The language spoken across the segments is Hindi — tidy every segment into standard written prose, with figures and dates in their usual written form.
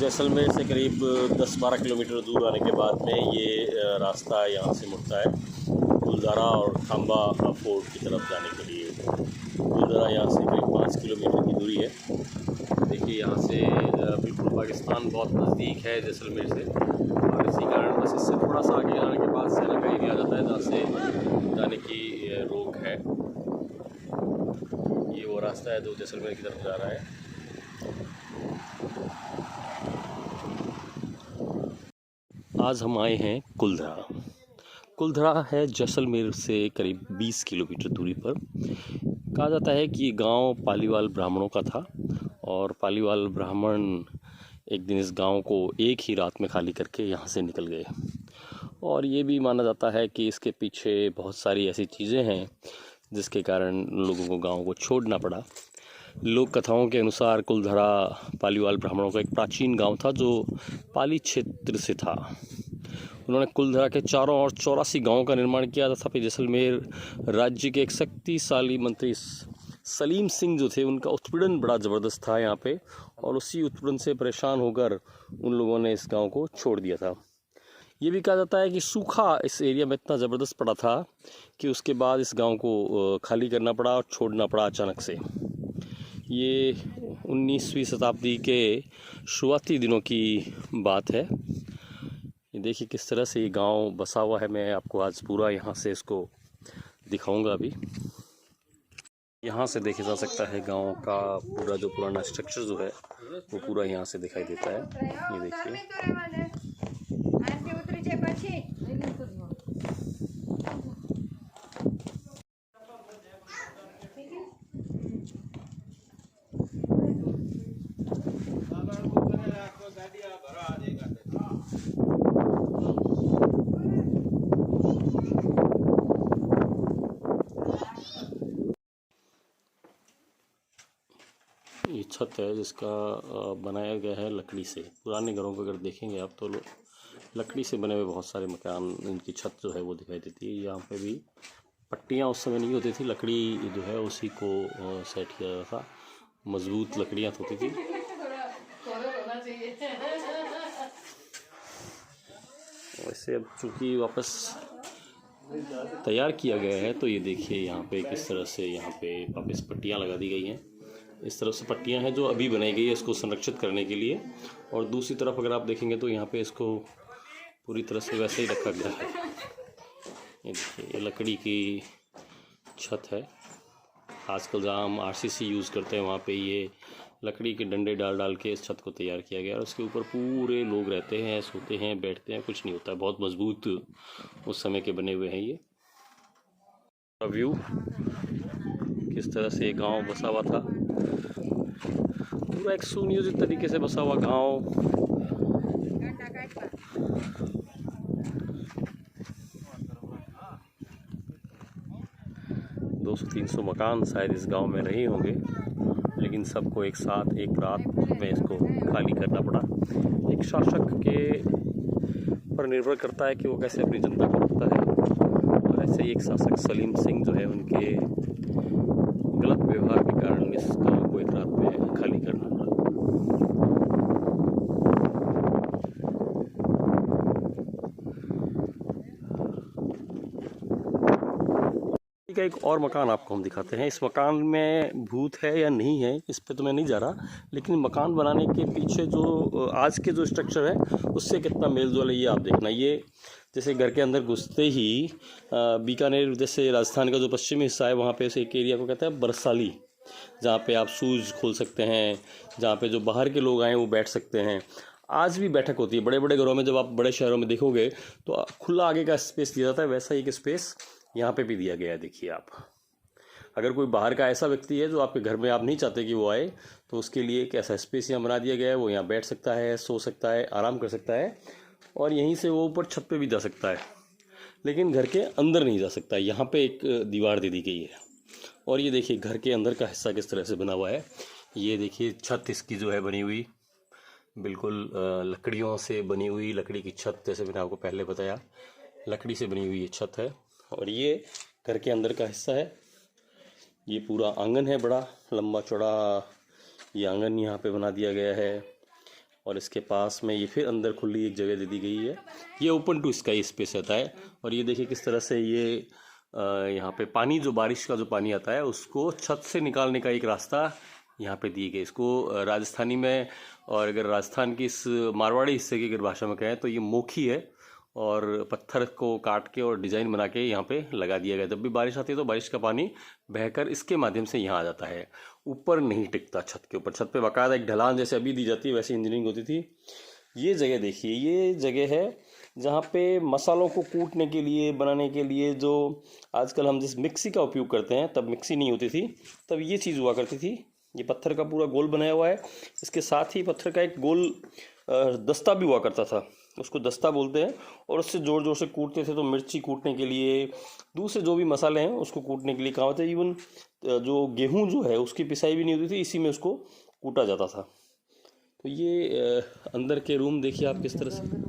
जैसलमेर से करीब 10-12 किलोमीटर दूर आने के बाद में ये रास्ता यहाँ से मुड़ता है गुलदारा और खांबा फोर्ट की तरफ जाने के लिए। गुलदारा यहाँ से करीब 5 किलोमीटर की दूरी है। देखिए यहाँ से बिल्कुल पाकिस्तान बहुत नज़दीक है जैसलमेर से, और इसी कारण बस इससे थोड़ा सा आगे जाने के बाद सेना का एरिया आ जाता है जहाँ से जाने की रोक है। ये वो रास्ता है जो जैसलमेर की तरफ जा रहा है। आज हम आए हैं कुलधरा। कुलधरा है जैसलमेर से करीब 20 किलोमीटर दूरी पर। कहा जाता है कि ये गांव पालीवाल ब्राह्मणों का था, और पालीवाल ब्राह्मण एक दिन इस गांव को एक ही रात में खाली करके यहाँ से निकल गए। और ये भी माना जाता है कि इसके पीछे बहुत सारी ऐसी चीज़ें हैं जिसके कारण लोगों को गांव को छोड़ना पड़ा। लोक कथाओं के अनुसार कुलधरा पालीवाल ब्राह्मणों का एक प्राचीन गांव था जो पाली क्षेत्र से था। उन्होंने कुलधरा के चारों ओर 84 गांवों का निर्माण किया था। फिर जैसलमेर राज्य के एक शक्तिशाली मंत्री सलीम सिंह जो थे, उनका उत्पीड़न बड़ा ज़बरदस्त था यहाँ पे, और उसी उत्पीड़न से परेशान होकर उन लोगों ने इस गांव को छोड़ दिया था। ये भी कहा जाता है कि सूखा इस एरिया में इतना ज़बरदस्त पड़ा था कि उसके बाद इस गांव को खाली करना पड़ा और छोड़ना पड़ा अचानक से। ये 19वीं शताब्दी के शुरुआती दिनों की बात है। ये देखिए किस तरह से ये गांव बसा हुआ है। मैं आपको आज पूरा यहाँ से इसको दिखाऊंगा। अभी यहाँ से देखा जा सकता है गांव का पूरा जो पुराना स्ट्रक्चर जो है वो पूरा यहाँ से दिखाई देता है। ये देखिए ये छत है जिसका बनाया गया है लकड़ी से। पुराने घरों को अगर देखेंगे आप तो लकड़ी से बने हुए बहुत सारे मकान, इनकी छत जो है वो दिखाई देती है। यहाँ पे भी पट्टियाँ उस समय नहीं होती थी, लकड़ी जो है उसी को सेट किया जाता था। मजबूत लकड़ियाँ होती थी। वैसे अब चूँकि वापस तैयार किया गया है तो ये देखिए यहाँ पे किस तरह से यहाँ पे वापस पट्टियाँ लगा दी गई हैं। इस तरफ से पट्टियाँ हैं जो अभी बनाई गई है इसको संरक्षित करने के लिए, और दूसरी तरफ अगर आप देखेंगे तो यहाँ पे इसको पूरी तरह से वैसे ही रखा गया है। ये देखिए ये लकड़ी की छत है। आजकल जहाँ हम आरसीसी यूज़ करते हैं वहाँ पे ये लकड़ी के डंडे डाल डाल के इस छत को तैयार किया गया, और उसके ऊपर पूरे लोग रहते हैं, सोते हैं, बैठते हैं, कुछ नहीं होता है। बहुत मजबूत उस समय के बने हुए हैं। ये व्यू किस तरह से गांव बसा हुआ था, पूरा एक सुनियोजित तरीके से बसा हुआ गांव। दो 200-300 मकान शायद इस गांव में रहे होंगे, लेकिन सबको एक साथ एक रात में इसको खाली करना पड़ा। एक शासक के पर निर्भर करता है कि वो कैसे अपनी जनता को रखता है, और ऐसे ही एक शासक सलीम सिंह जो है उनके गलत व्यवहार के कारण इस गांव को एक रात में खाली करना पड़ा। का एक और मकान आपको हम दिखाते हैं। इस मकान में भूत है या नहीं है इस पे तो मैं नहीं जा रहा, लेकिन मकान बनाने के पीछे जो आज के जो स्ट्रक्चर है उससे कितना मेल जोल है ये आप देखना। ये जैसे घर के अंदर घुसते ही बीकानेर जैसे राजस्थान का जो पश्चिमी हिस्सा है वहाँ पे एक एरिया को कहते हैं बरसाली, जहाँ पे आप शूज़ खोल सकते हैं, जहाँ पे जो बाहर के लोग आए वो बैठ सकते हैं। आज भी बैठक होती है बड़े बड़े घरों में। जब आप बड़े शहरों में देखोगे तो खुला आगे का स्पेस दिया जाता है, वैसा ही एक स्पेस यहाँ पे भी दिया गया है। देखिए आप, अगर कोई बाहर का ऐसा व्यक्ति है जो आपके घर में आप नहीं चाहते कि वो आए, तो उसके लिए एक ऐसा स्पेस यहाँ बना दिया गया है। वो यहाँ बैठ सकता है, सो सकता है, आराम कर सकता है, और यहीं से वो ऊपर छत पे भी जा सकता है, लेकिन घर के अंदर नहीं जा सकता। यहाँ पे एक दीवार दे दी गई है। और ये देखिए घर के अंदर का हिस्सा किस तरह से बना हुआ है। ये देखिए छत इसकी जो है बनी हुई बिल्कुल लकड़ियों से बनी हुई, लकड़ी की छत, जैसे मैंने आपको पहले बताया लकड़ी से बनी हुई ये छत है। और ये घर के अंदर का हिस्सा है। ये पूरा आंगन है, बड़ा लंबा चौड़ा ये आंगन यहाँ पे बना दिया गया है। और इसके पास में ये फिर अंदर खुली एक जगह दे दी गई है। ये ओपन टू स्काई स्पेस रहता है। और ये देखिए किस तरह से ये यहाँ पे पानी, जो बारिश का जो पानी आता है उसको छत से निकालने का एक रास्ता यहाँ पे दिए गए। इसको राजस्थानी में, और अगर राजस्थान की इस मारवाड़ी हिस्से की अगर भाषा में कहें तो ये मोखी है, और पत्थर को काट के और डिज़ाइन बना के यहाँ पे लगा दिया गया। जब भी बारिश आती है तो बारिश का पानी बहकर इसके माध्यम से यहाँ आ जाता है, ऊपर नहीं टिकता छत के ऊपर। छत पे बाकायदा एक ढलान जैसे अभी दी जाती है वैसे इंजीनियरिंग होती थी। ये जगह देखिए, ये जगह है जहाँ पे मसालों को कूटने के लिए, बनाने के लिए, जो आजकल हम जिस मिक्सी का उपयोग करते हैं, तब मिक्सी नहीं होती थी, तब ये चीज़ हुआ करती थी। ये पत्थर का पूरा गोल बनाया हुआ है, इसके साथ ही पत्थर का एक गोल दस्ता भी हुआ करता था, उसको दस्ता बोलते हैं। और उससे जोर जोर से कूटते थे, तो मिर्ची कूटने के लिए, दूसरे जो भी मसाले हैं उसको कूटने के लिए काम होता है। इवन जो गेहूं जो है उसकी पिसाई भी नहीं होती थी, इसी में उसको कूटा जाता था। तो ये अंदर के रूम देखिए आप किस तरह से,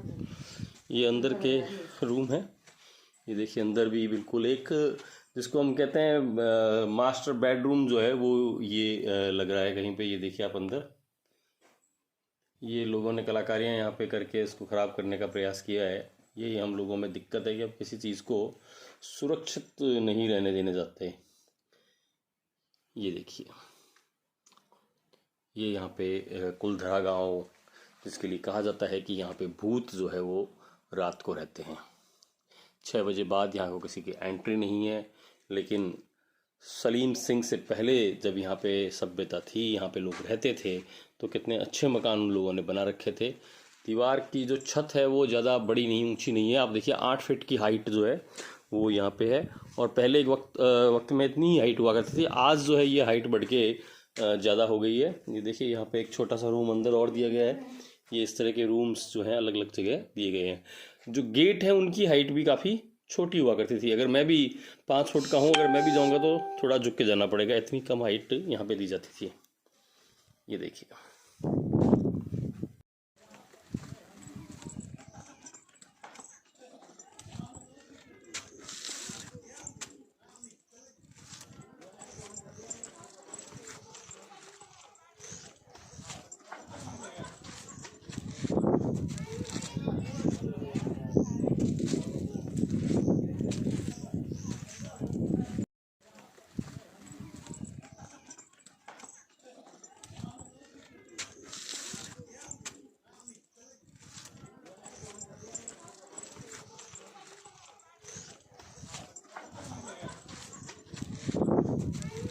ये अंदर के रूम है। ये देखिए अंदर भी बिल्कुल एक, जिसको हम कहते हैं मास्टर बेडरूम जो है वो ये लग रहा है कहीं पे। ये देखिए आप अंदर, ये लोगों ने कलाकारियाँ यहाँ पे करके इसको ख़राब करने का प्रयास किया है। यही हम लोगों में दिक्कत है कि अब किसी चीज़ को सुरक्षित नहीं रहने देने जाते। ये देखिए, ये यहाँ पे कुलधरा गांव, जिसके लिए कहा जाता है कि यहाँ पे भूत जो है वो रात को रहते हैं। 6 बजे बाद यहाँ को किसी की एंट्री नहीं है। लेकिन सलीम सिंह से पहले जब यहाँ पे सभ्यता थी, यहाँ पे लोग रहते थे, तो कितने अच्छे मकान उन लोगों ने बना रखे थे। दीवार की जो छत है वो ज़्यादा बड़ी नहीं, ऊंची नहीं है। आप देखिए 8 फीट की हाइट जो है वो यहाँ पे है। और पहले एक वक्त में इतनी ही हाइट हुआ करती थी। आज जो है ये हाइट बढ़ के ज़्यादा हो गई है। ये देखिए यहाँ पे एक छोटा सा रूम अंदर और दिया गया है। ये इस तरह के रूम्स जो हैं अलग अलग जगह दिए गए हैं। जो गेट है उनकी हाइट भी काफ़ी छोटी हुआ करती थी। अगर मैं भी 5 फुट का हूँ, अगर मैं भी जाऊँगा तो थोड़ा झुक के जाना पड़ेगा, इतनी कम हाइट यहाँ पे दी जाती थी। ये देखिए।